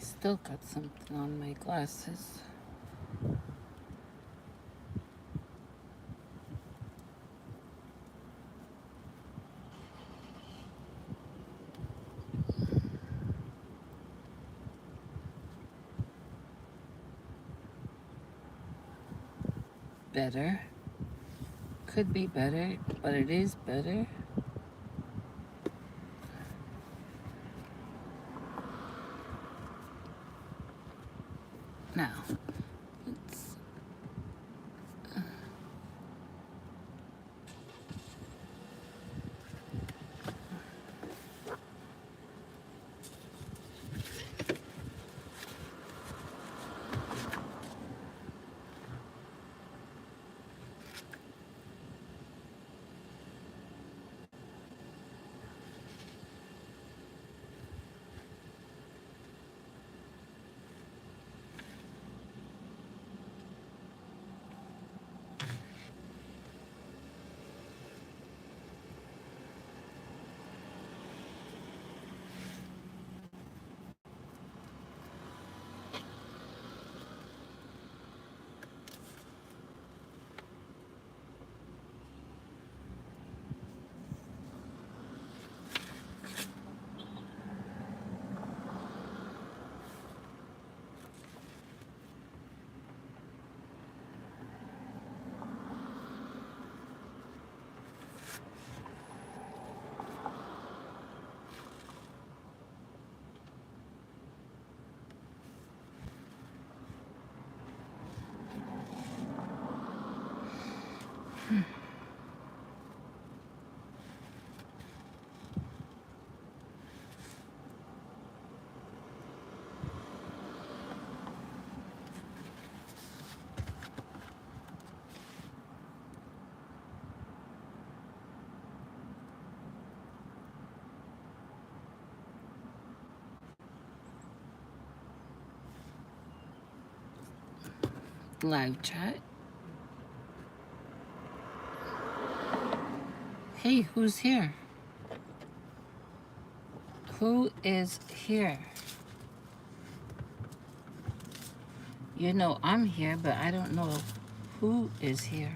Still got something on my glasses. Better. Could be better, but it is better. Now, let's live chat. Hey, who's here? Who is here? You know I'm here, but I don't know who is here.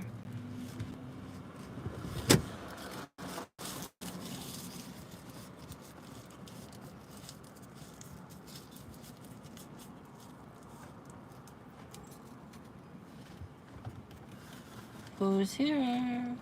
Who's here?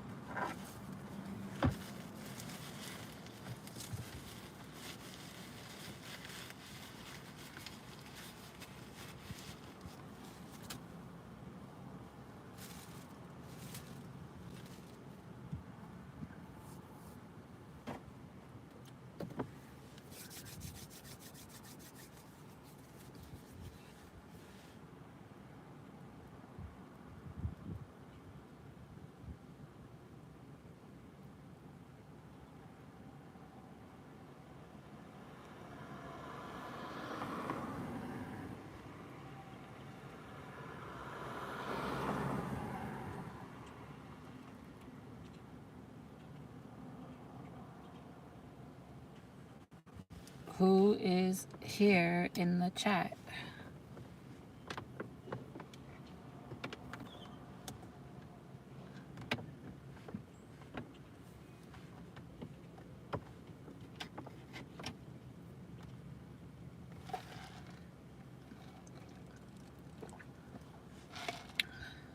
Who is here in the chat?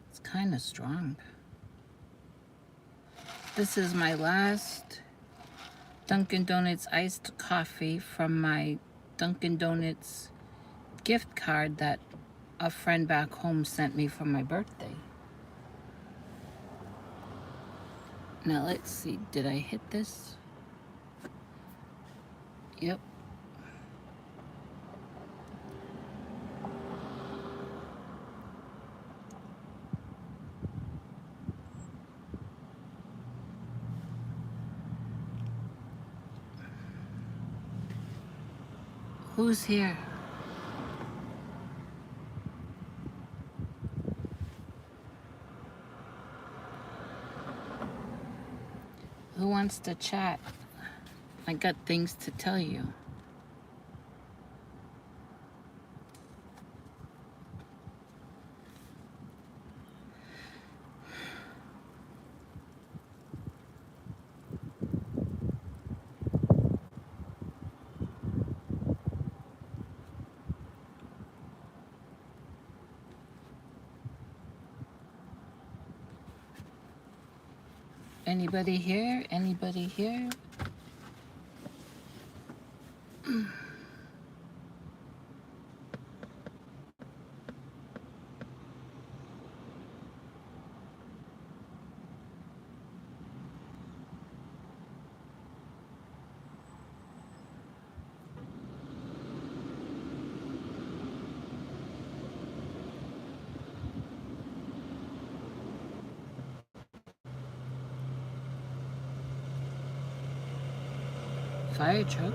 It's kind of strong. This is my last Dunkin' Donuts iced coffee from my Dunkin' Donuts gift card that a friend back home sent me for my birthday. Now let's see, did I hit this? Yep. Who's here? Who wants to chat? I got things to tell you. Anybody here? Anybody here? Fire truck.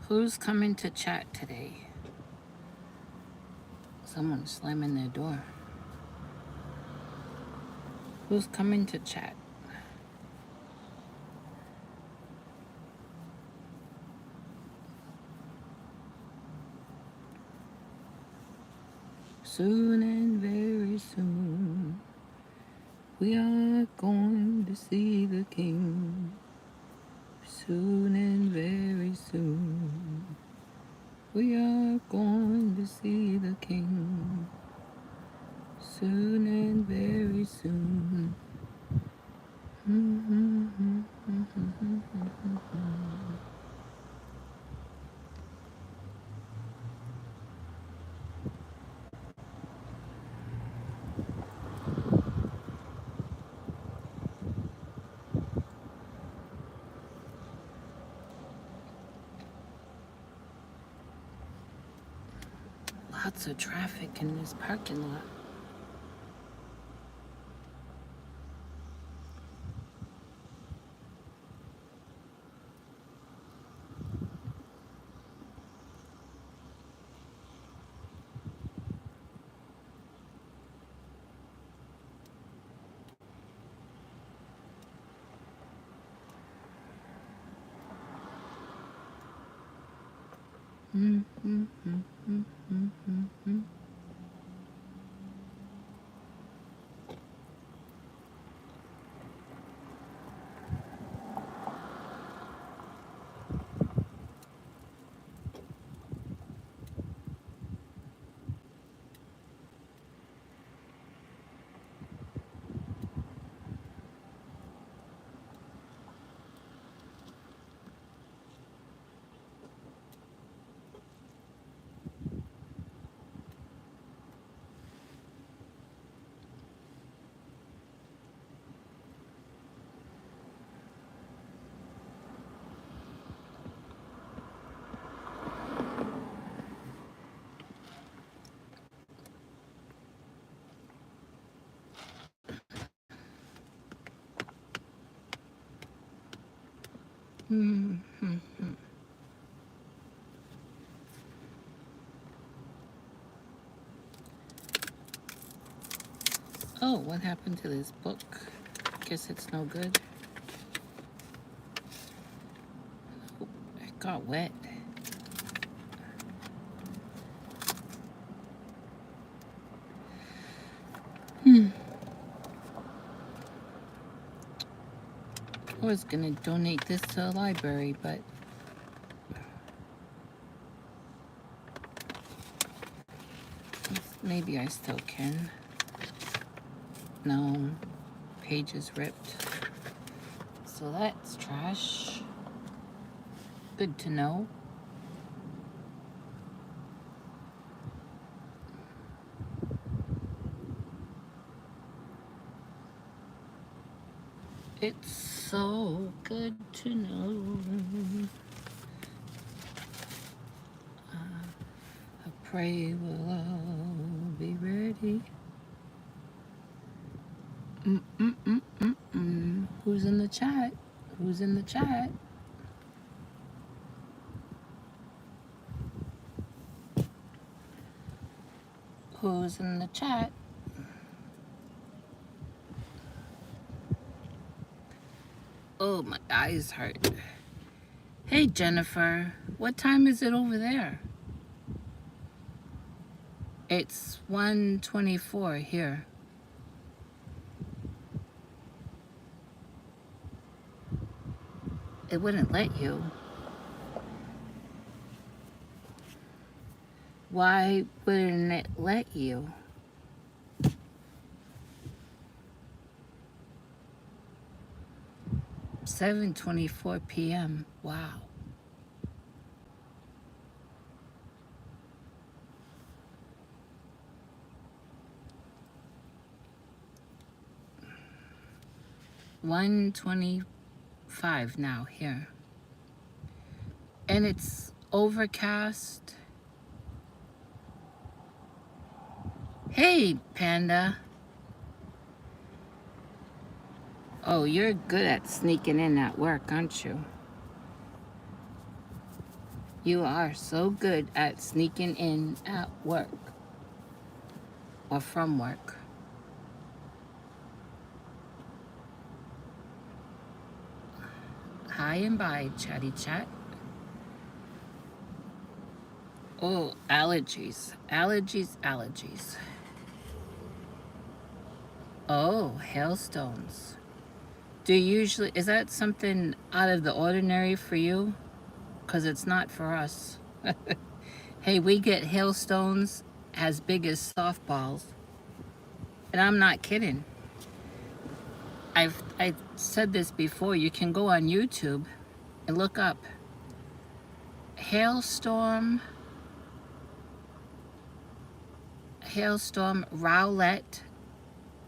Who's coming to chat today? Someone's slamming their door. Who's coming to chat? Soon and very soon, we are going to see the King. Soon and very soon, we are going to see the King. Soon and very soon. Lots of traffic in this parking lot. Oh, what happened to this book? Guess it's no good. Oh, it got wet. I was gonna donate this to the library, but maybe I still can. No, page is ripped. So that's trash. Good to know. It's so good to know. I pray we'll all be ready. Who's in the chat? Who's in the chat? who's in the chat. Oh, my eyes hurt. Hey, Jennifer. What time is it over there? It's 1:24 here. It wouldn't let you. Why wouldn't it let you? $7:24 p.m. Wow. $1:25 now here. And it's overcast. Hey, Panda. Oh, you're good at sneaking in at work, aren't you? You are so good at sneaking in at work or from work. Hi and bye, chatty chat. Oh, allergies. Allergies, allergies. Oh, hailstones. Do you usually, is that something out of the ordinary for you? Because it's not for us. Hey, we get hailstones as big as softballs. And I'm not kidding. I've said this before. You can go on YouTube and look up hailstorm Rowlett.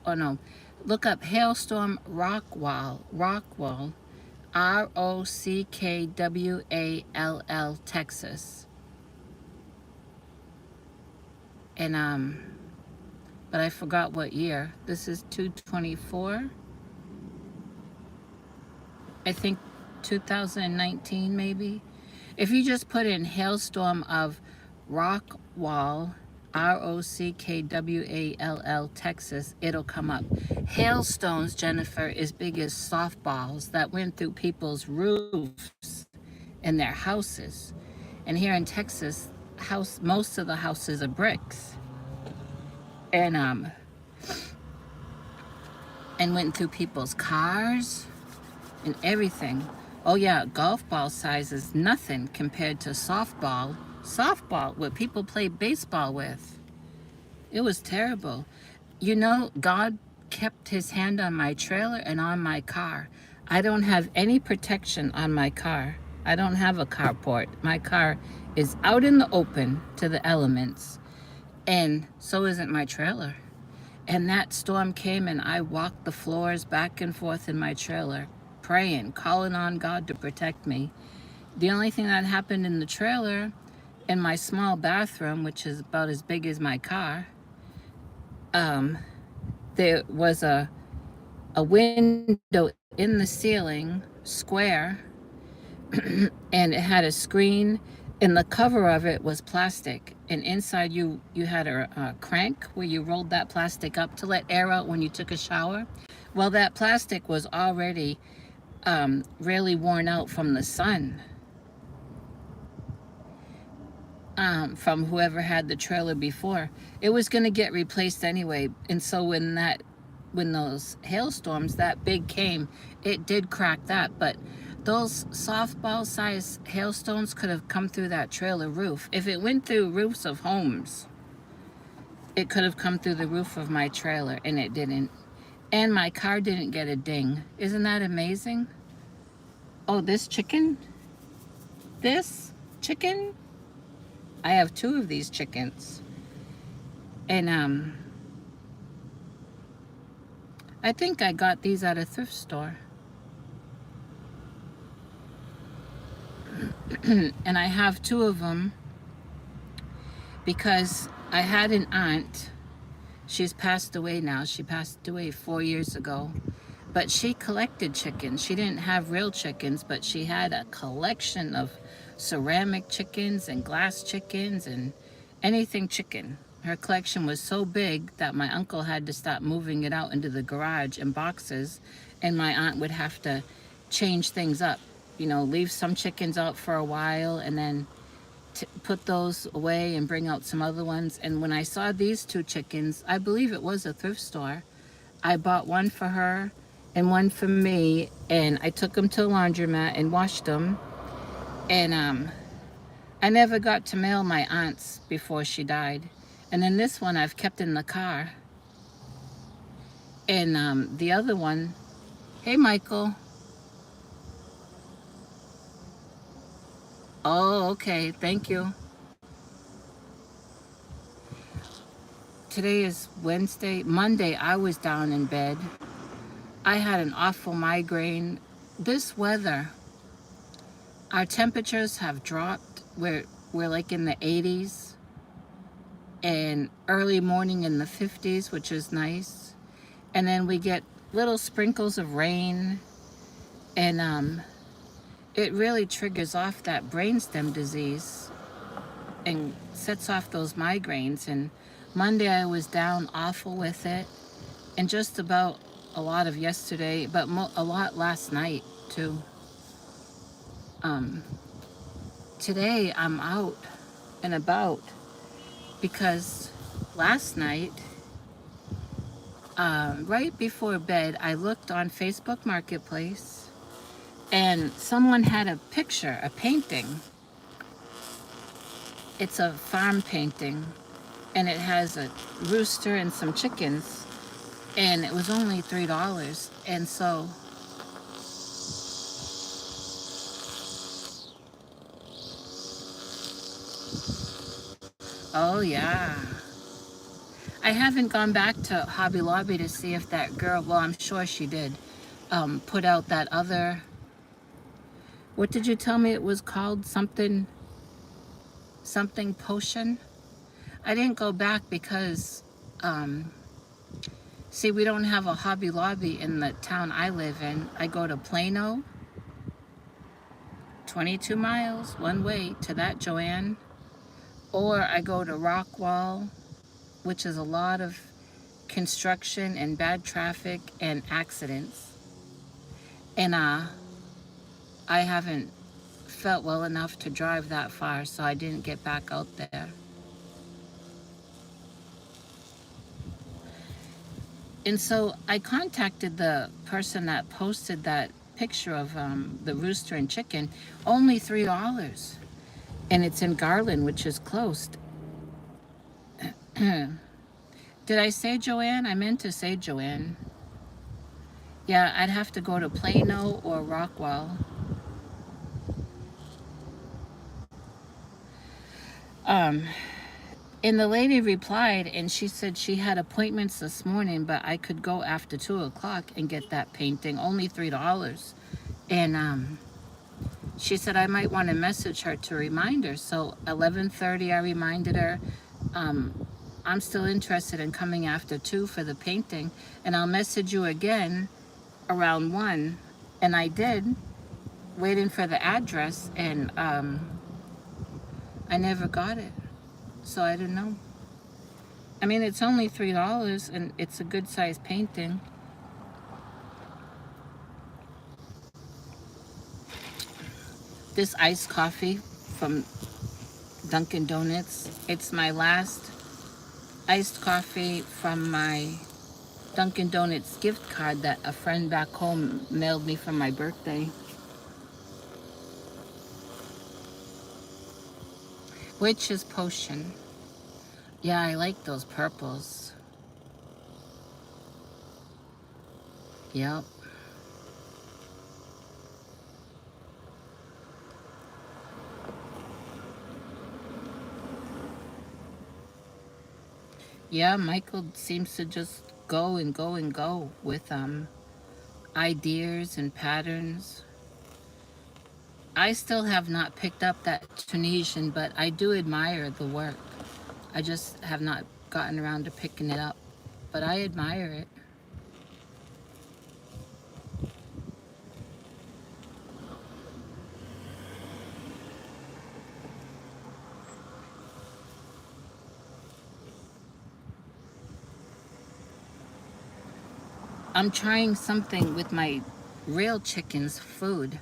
Oh no, look up hailstorm Rockwall, Rockwall, Texas. And but I forgot what year. This is 224. I think 2019 maybe. If you just put in hailstorm of Rockwall, Rockwall, Texas, it'll come up. Hailstones, Jennifer, is big as softballs that went through people's roofs in their houses. And here in Texas, most of the houses are bricks. And went through people's cars and everything. Oh yeah, golf ball size is nothing compared to softball, what people play baseball with. It was terrible. You know, God kept his hand on my trailer and on my car. I don't have any protection on my car. I don't have a carport. My car is out in the open to the elements, and so isn't my trailer. And that storm came and I walked the floors back and forth in my trailer, praying, calling on God to protect me. The only thing that happened in the trailer, in my small bathroom, which is about as big as my car, there was a window in the ceiling, square, and it had a screen, and the cover of it was plastic. And inside you had a crank where you rolled that plastic up to let air out when you took a shower. Well, that plastic was already really worn out from the sun, from whoever had the trailer before. It was going to get replaced anyway. And so when those hailstorms that big came, it did crack that. But those softball size hailstones could have come through that trailer roof. If it went through roofs of homes, it could have come through the roof of my trailer, and it didn't. And my car didn't get a ding. Isn't that amazing? Oh, this chicken? I have 2 of these chickens. And I think I got these at a thrift store. And I have 2 of them because I had an aunt. She's passed away now. She passed away 4 years ago. But she collected chickens. She didn't have real chickens, but she had a collection of ceramic chickens and glass chickens and anything chicken. her collection was so big that my uncle had to stop moving it out into the garage in boxes, and my aunt would have to change things up. Leave some chickens out for a while and then put those away and bring out some other ones. And when I saw these two chickens, I believe it was a thrift store, I bought one for her and one for me, and I took them to the laundromat and washed them. And I never got to mail my aunt's before she died. And then this one I've kept in the car. And the other one, hey, Michael. Oh, okay. Thank you. Today is Wednesday. Monday, I was down in bed. I had an awful migraine. This weather, our temperatures have dropped. We're like in the 80s and early morning in the 50s, which is nice. And then we get little sprinkles of rain, and it really triggers off that brainstem disease and sets off those migraines. And Monday I was down awful with it, and just about a lot of yesterday, but a lot last night too. Today I'm out and about because last night, right before bed, I looked on Facebook Marketplace and someone had a picture, a painting. It's a farm painting, and it has a rooster and some chickens, and it was only $3. And so oh yeah, I haven't gone back to Hobby Lobby to see if that girl, well, I'm sure she did, put out that other, what did you tell me it was called? Something potion? I didn't go back because, see, we don't have a Hobby Lobby in the town I live in. I go to Plano, 22 miles one way to that Joanne, or I go to Rockwall, which is a lot of construction and bad traffic and accidents. And I haven't felt well enough to drive that far, so I didn't get back out there. And so I contacted the person that posted that picture of the rooster and chicken, only $3. And it's in Garland, which is closed. Did I say Joanne? I meant to say Joanne. Yeah, I'd have to go to Plano or Rockwall. Um, and the lady replied, and she said she had appointments this morning, but I could go after 2 o'clock and get that painting, only $3. And she said I might want to message her to remind her. So 11:30, I reminded her. I'm still interested in coming after 2 for the painting, and I'll message you again around 1. And I did, waiting for the address, and I never got it. So I didn't know. I mean, it's only $3, and it's a good size painting. This iced coffee from Dunkin' Donuts, it's my last iced coffee from my Dunkin' Donuts gift card that a friend back home mailed me for my birthday. Witch's Potion. Yeah, I like those purples. Yep. Yeah, Michael seems to just go and go and go with ideas and patterns. I still have not picked up that Tunisian, but I do admire the work. I just have not gotten around to picking it up, but I admire it. I'm trying something with my real chicken's food.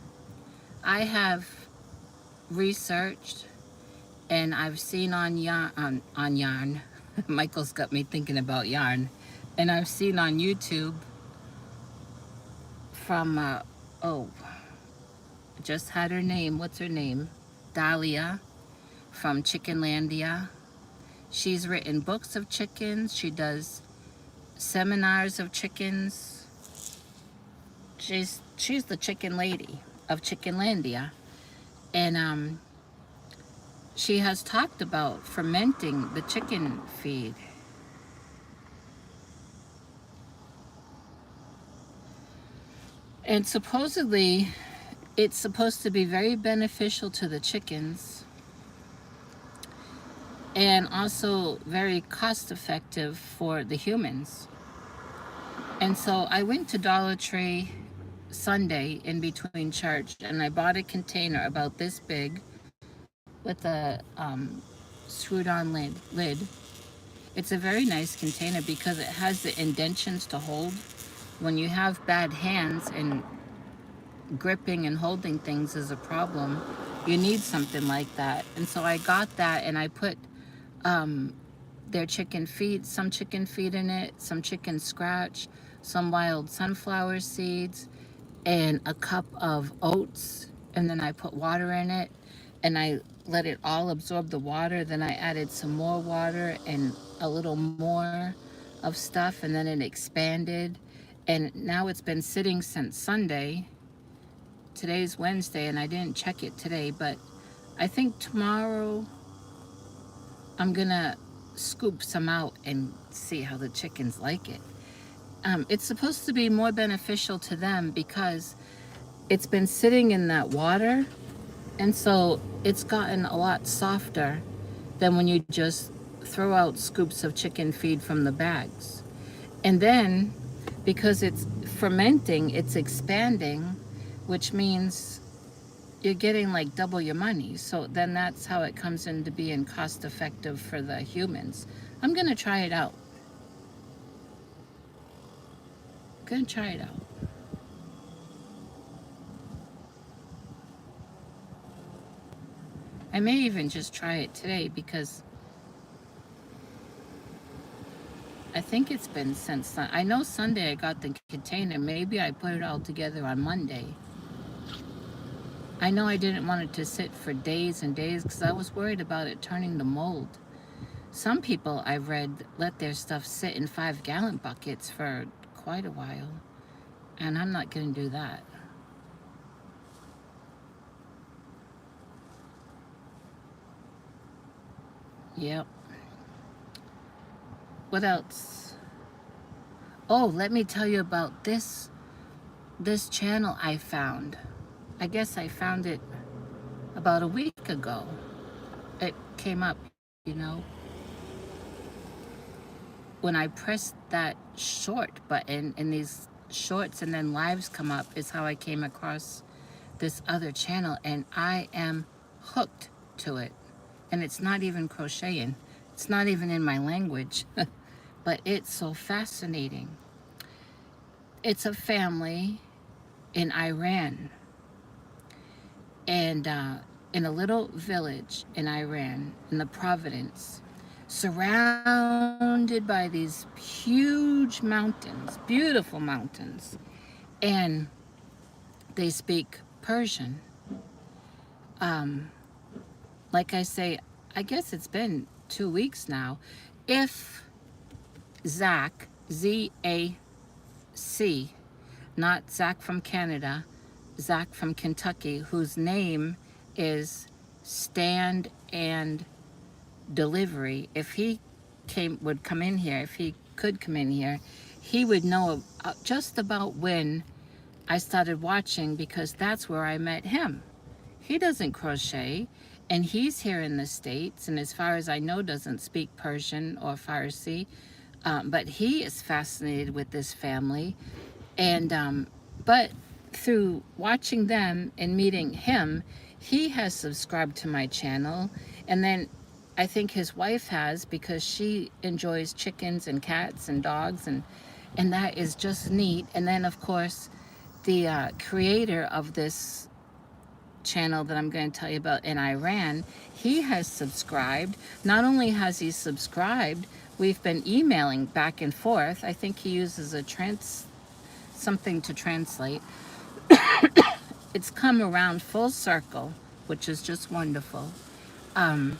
I have researched and I've seen on yarn. Michael's got me thinking about yarn. And I've seen on YouTube from oh, just had her name. What's her name? Dahlia from Chickenlandia. She's written books of chickens. She does seminars of chickens. She's the chicken lady of Chickenlandia. And she has talked about fermenting the chicken feed. And supposedly, it's supposed to be very beneficial to the chickens and also very cost effective for the humans. And so I went to Dollar Tree Sunday in between church and I bought a container about this big with a screwed on lid. It's a very nice container because it has the indentions to hold. When you have bad hands and gripping and holding things is a problem, you need something like that. And so I got that and I put um, their chicken feed, some chicken feed in it, some chicken scratch, some wild sunflower seeds, and a cup of oats. And then I put water in it and I let it all absorb the water. Then I added some more water and a little more of stuff, and then it expanded. And now it's been sitting since Sunday. Today's Wednesday, and I didn't check it today, but I think tomorrow I'm gonna scoop some out and see how the chickens like it. It's supposed to be more beneficial to them because it's been sitting in that water, and so it's gotten a lot softer than when you just throw out scoops of chicken feed from the bags. And then, because it's fermenting, it's expanding, which means you're getting like double your money. So then that's how it comes into being cost effective for the humans. I'm going to try it out. Gonna try it out. I may even just try it today because I think it's been since I know Sunday I got the container. Maybe I put it all together on Monday. I know I didn't want it to sit for days and days because I was worried about it turning to mold. Some people I've read let their stuff sit in 5-gallon buckets for quite a while, and I'm not going to do that. Yep. What else? Oh, let me tell you about this channel I found. I guess I found it about a week ago. It came up, you know. When I pressed that short button and these shorts and then lives come up is how I came across this other channel, and I am hooked to it. And it's not even crocheting. It's not even in my language, but it's so fascinating. It's a family in Iran, and in a little village in Iran, in the province, surrounded by these huge mountains, beautiful mountains, and they speak Persian. Um, like I say, I guess it's been 2 weeks now. If Zach, Z-A-C, not Zach from Canada, Zach from Kentucky, whose name is Stand and Delivery, if he would come in here, if he could come in here, he would know just about when I started watching because that's where I met him. He doesn't crochet, and he's here in the States, and as far as I know, doesn't speak Persian or Farsi, but he is fascinated with this family. And but through watching them and meeting him, he has subscribed to my channel, and then I think his wife has because she enjoys chickens and cats and dogs, And that is just neat. And then, of course, the creator of this channel that I'm going to tell you about in Iran, he has subscribed. Not only has he subscribed, we've been emailing back and forth. I think he uses a something to translate. It's come around full circle, which is just wonderful. Um,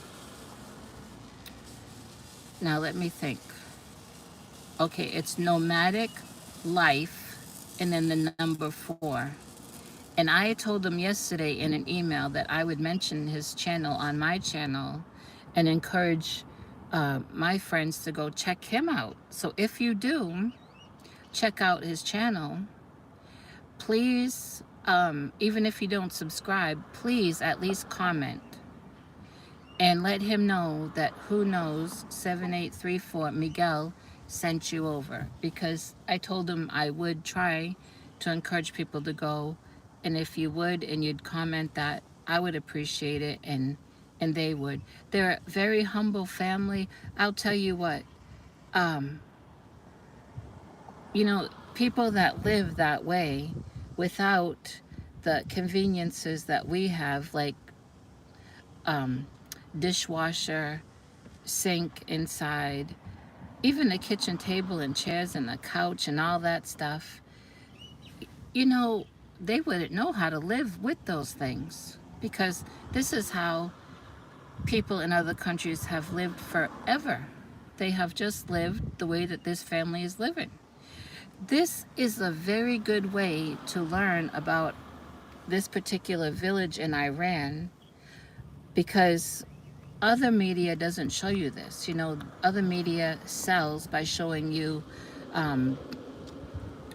Now let me think. Okay, it's nomadic life and then the number 4. And I told him yesterday in an email that I would mention his channel on my channel and encourage my friends to go check him out. So if you do check out his channel, please, even if you don't subscribe, please at least comment and let him know that who knows 7834 Miguel sent you over, because I told him I would try to encourage people to go, and if you would and you'd comment that, I would appreciate it, and they would. They're a very humble family. I'll tell you what, um, people that live that way without the conveniences that we have, like um, dishwasher, sink inside, even the kitchen table and chairs and the couch and all that stuff, you know, they wouldn't know how to live with those things, because this is how people in other countries have lived forever. They have just lived the way that this family is living. This is a very good way to learn about this particular village in Iran, because other media doesn't show you this. Other media sells by showing you um,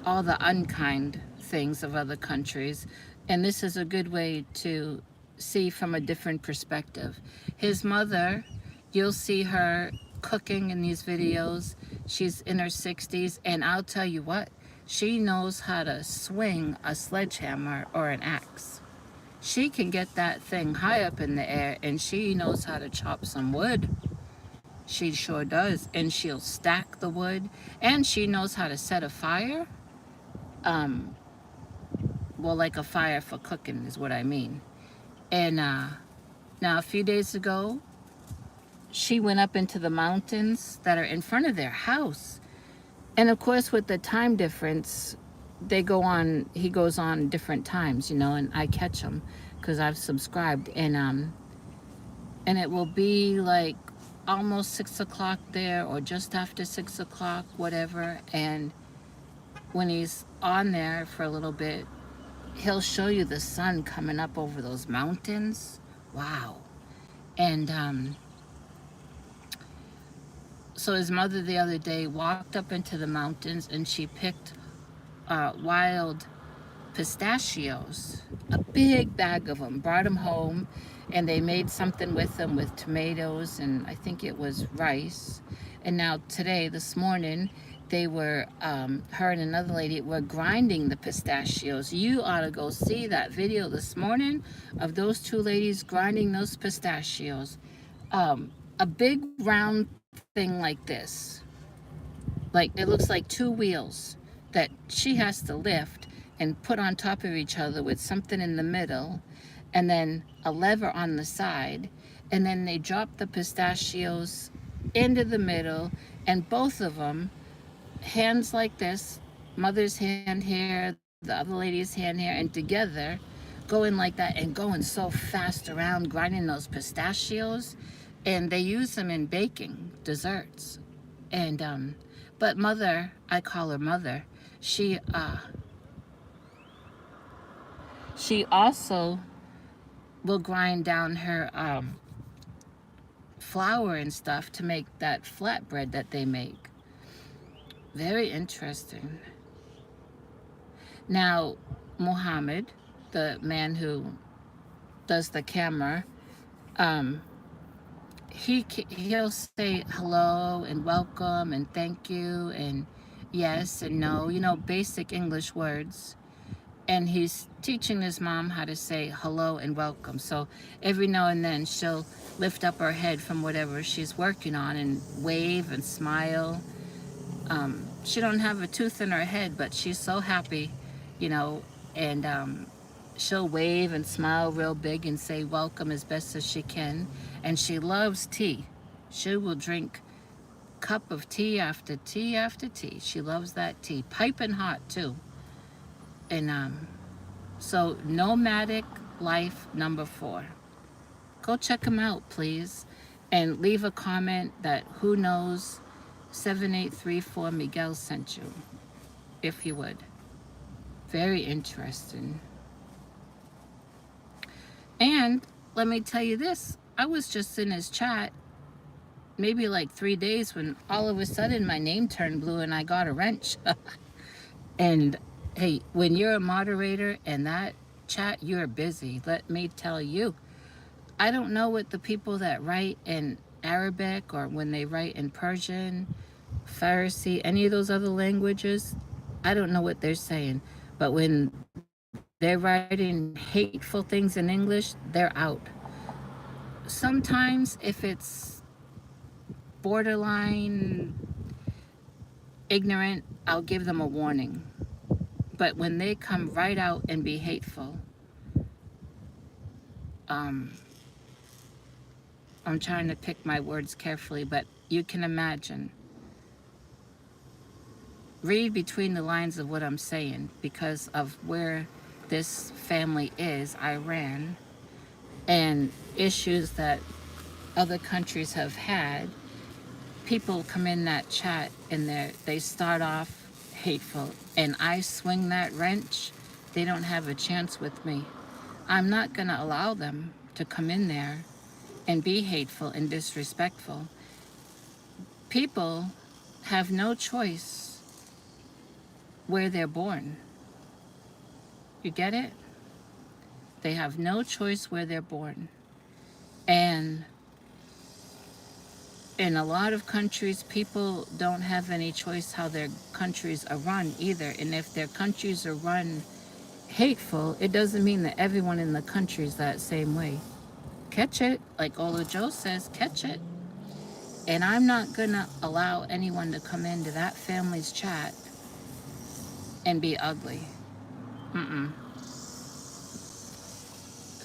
all the unkind things of other countries. And this is a good way to see from a different perspective. His mother, you'll see her cooking in these videos. She's in her 60s, and I'll tell you what, she knows how to swing a sledgehammer or an axe. She can get that thing high up in the air, and she knows how to chop some wood. She sure does. And she'll stack the wood, and she knows how to set a fire. Um, well, like a fire for cooking is what I mean. And now a few days ago, she went up into the mountains that are in front of their house. And of course, with the time difference, he goes on different times, and I catch him because I've subscribed. And it will be like almost 6 o'clock there, or just after 6 o'clock, whatever. And when he's on there for a little bit, he'll show you the sun coming up over those mountains. Wow. And so his mother the other day walked up into the mountains, and she picked wild pistachios, a big bag of them, brought them home, and they made something with them with tomatoes and I think it was rice. And now today, this morning, they were, her and another lady were grinding the pistachios. You ought to go see that video this morning of those two ladies grinding those pistachios. A big round thing like this, like it looks like two wheels that she has to lift and put on top of each other with something in the middle, and then a lever on the side, and then they drop the pistachios into the middle, and both of them, hands like this, mother's hand here, the other lady's hand here, and together, going like that and going so fast around grinding those pistachios. And they use them in baking desserts. And but mother, I call her mother, she also will grind down her flour and stuff to make that flatbread that they make. Very interesting. Now, Mohammed, the man who does the camera, he'll say hello and welcome and thank you and yes and no, basic English words. And he's teaching his mom how to say hello and welcome. So every now and then she'll lift up her head from whatever she's working on and wave and smile. She don't have a tooth in her head, but she's so happy, you know, and she'll wave and smile real big and say welcome as best as she can. And she loves tea. She will drink cup of tea after tea after tea. She loves that tea, piping hot too. And so nomadic life number 4. Go check them out, please, and leave a comment that who knows 7834 Miguel sent you, if you would. Very interesting. And let me tell you this, I was just in his chat maybe like 3 days when all of a sudden my name turned blue and I got a wrench. And hey, when you're a moderator in that chat, you're busy. Let me tell you. I don't know what the people that write in Arabic or when they write in Persian, Farsi, any of those other languages, I don't know what they're saying. But when they're writing hateful things in English, they're out. Sometimes if it's borderline ignorant, I'll give them a warning. But when they come right out and be hateful, I'm trying to pick my words carefully, but you can imagine. Read between the lines of what I'm saying because of where this family is, Iran, and issues that other countries have had. People come in that chat and they start off hateful, and I swing that wrench. They don't have a chance with me. I'm not going to allow them to come in there and be hateful and disrespectful. People have no choice where they're born. You get it? They have no choice where they're born. And in a lot of countries, people don't have any choice how their countries are run either. And if their countries are run hateful, it doesn't mean that everyone in the country is that same way. Catch it, like Ola Joe says, catch it. And I'm not going to allow anyone to come into that family's chat and be ugly.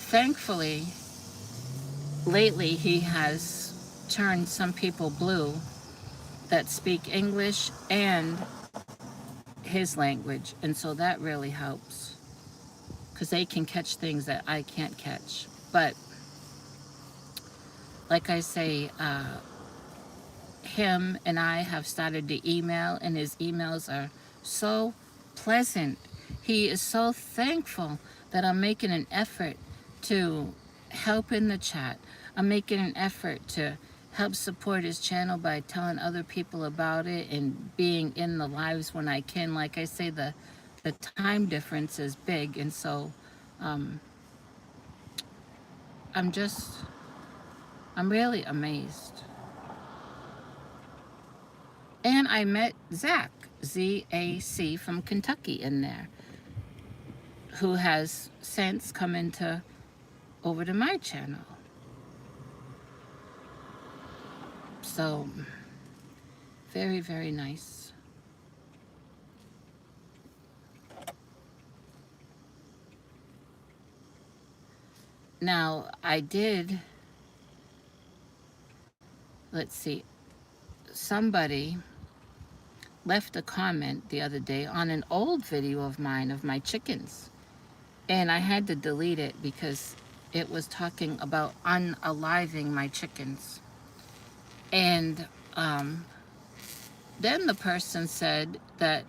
Thankfully, lately he has turned some people blue that speak English and his language. And so that really helps because they can catch things that I can't catch. But like I say, him and I have started to email, and his emails are so pleasant. He is so thankful that I'm making an effort to help in the chat. I'm making an effort to help support his channel by telling other people about it and being in the lives when I can. Like I say, the time difference is big, and so I'm really amazed. And I met Zach, Z-A-C, from Kentucky in there, who has since come over to my channel. So, very, very nice. Now, let's see, somebody left a comment the other day on an old video of mine of my chickens. And I had to delete it because it was talking about unaliving my chickens. And then the person said that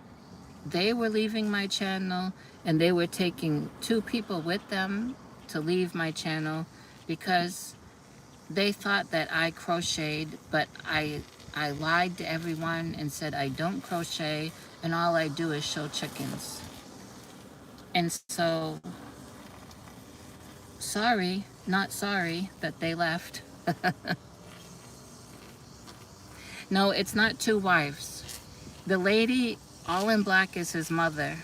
they were leaving my channel and they were taking 2 people with them to leave my channel because they thought that I crocheted, but I lied to everyone and said I don't crochet and all I do is show chickens. And so, sorry, not sorry that they left. No, it's not 2 wives. The lady, all in black, is his mother.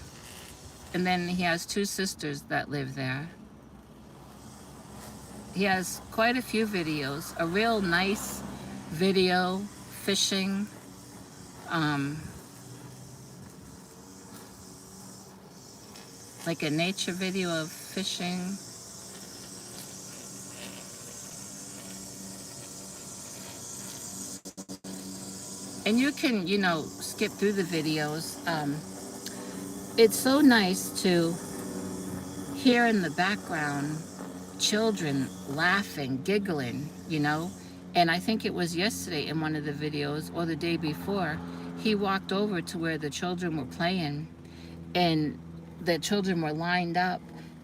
And then he has 2 sisters that live there. He has quite a few videos. A real nice video, fishing. like a nature video of fishing. And you can, skip through the videos. It's so nice to hear in the background children laughing, giggling. And I think it was yesterday in one of the videos or the day before, he walked over to where the children were playing, and the children were lined up,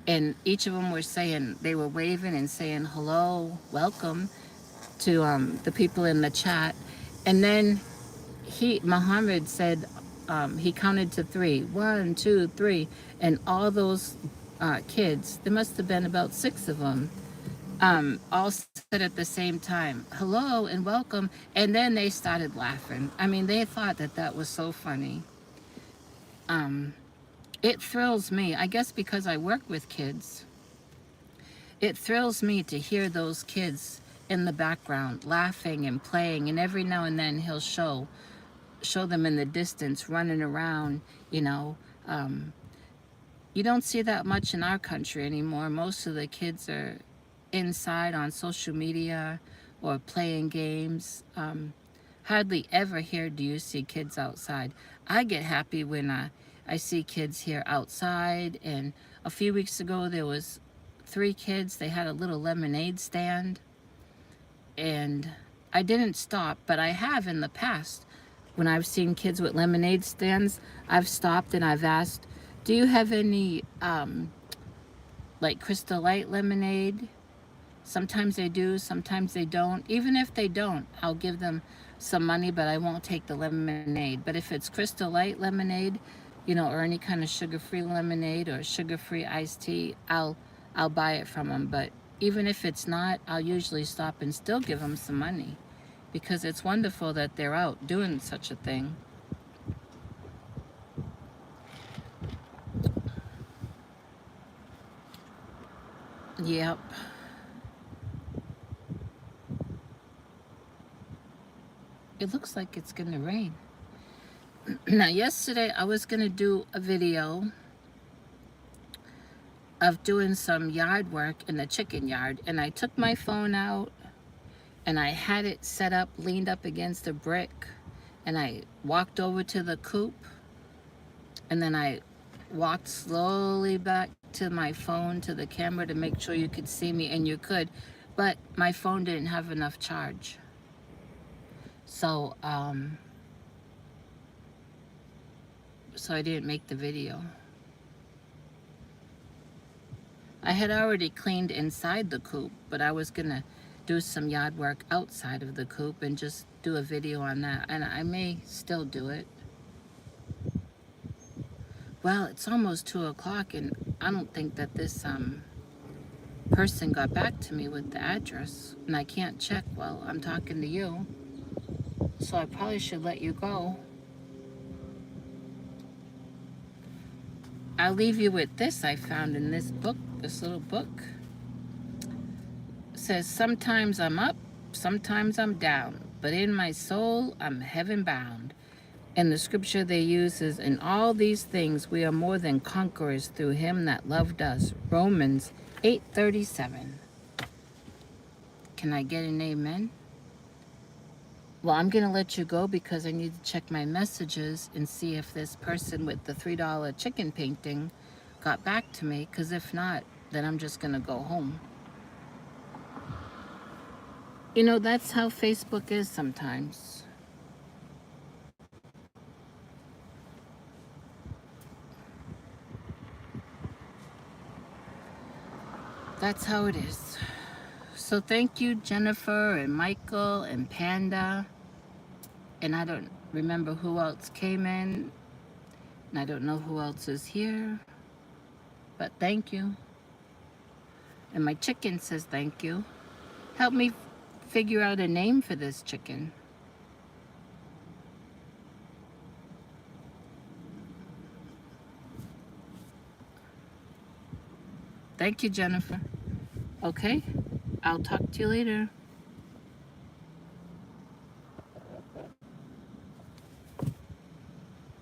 and each of them were saying, they were waving and saying hello, welcome to the people in the chat. And then Muhammad said, he counted to three, 1, 2, 3, and all those kids, there must have been about 6 of them, all said at the same time, hello and welcome. And then they started laughing. I mean, they thought that that was so funny. Um, it thrills me, I guess because I work with kids, it thrills me to hear those kids in the background laughing and playing. And every now and then he'll show them in the distance running around, you know. You don't see that much in our country anymore. Most of the kids are inside on social media or playing games. Hardly ever here do you see kids outside. I get happy when I see kids here outside. And a few weeks ago there was 3 kids. They had a little lemonade stand. And I didn't stop, but I have in the past. When I've seen kids with lemonade stands, I've stopped and I've asked, do you have any like Crystal Light lemonade? Sometimes they do, sometimes they don't. Even if they don't, I'll give them some money, but I won't take the lemonade. But if it's Crystal Light lemonade, or any kind of sugar-free lemonade or sugar-free iced tea, I'll buy it from them. But even if it's not, I'll usually stop and still give them some money, because it's wonderful that they're out doing such a thing. Yep. It looks like it's going to rain. Now, yesterday I was going to do a video of doing some yard work in the chicken yard, and I took my phone out and I had it set up, leaned up against a brick, and I walked over to the coop, and then I walked slowly back to my phone, to the camera, to make sure you could see me, and you could, but my phone didn't have enough charge. So I didn't make the video. I had already cleaned inside the coop, but I was gonna do some yard work outside of the coop and just do a video on that, and I may still do it. Well, it's almost 2 o'clock, and I don't think that this person got back to me with the address, and I can't check while I'm talking to you, so I probably should let you go. I'll leave you with this I found in this book, this little book. It says, sometimes I'm up, sometimes I'm down, but in my soul I'm heaven bound. And the scripture they use is, in all these things we are more than conquerors through him that loved us. Romans 8:37. Can I get an amen? Well, I'm going to let you go because I need to check my messages and see if this person with the $3 chicken painting got back to me, because if not, then I'm just going to go home. That's how Facebook is sometimes. That's how it is. So thank you, Jennifer and Michael and Panda. And I don't remember who else came in. And I don't know who else is here. But thank you. And my chicken says thank you. Help me figure out a name for this chicken. Thank you, Jennifer. Okay, I'll talk to you later.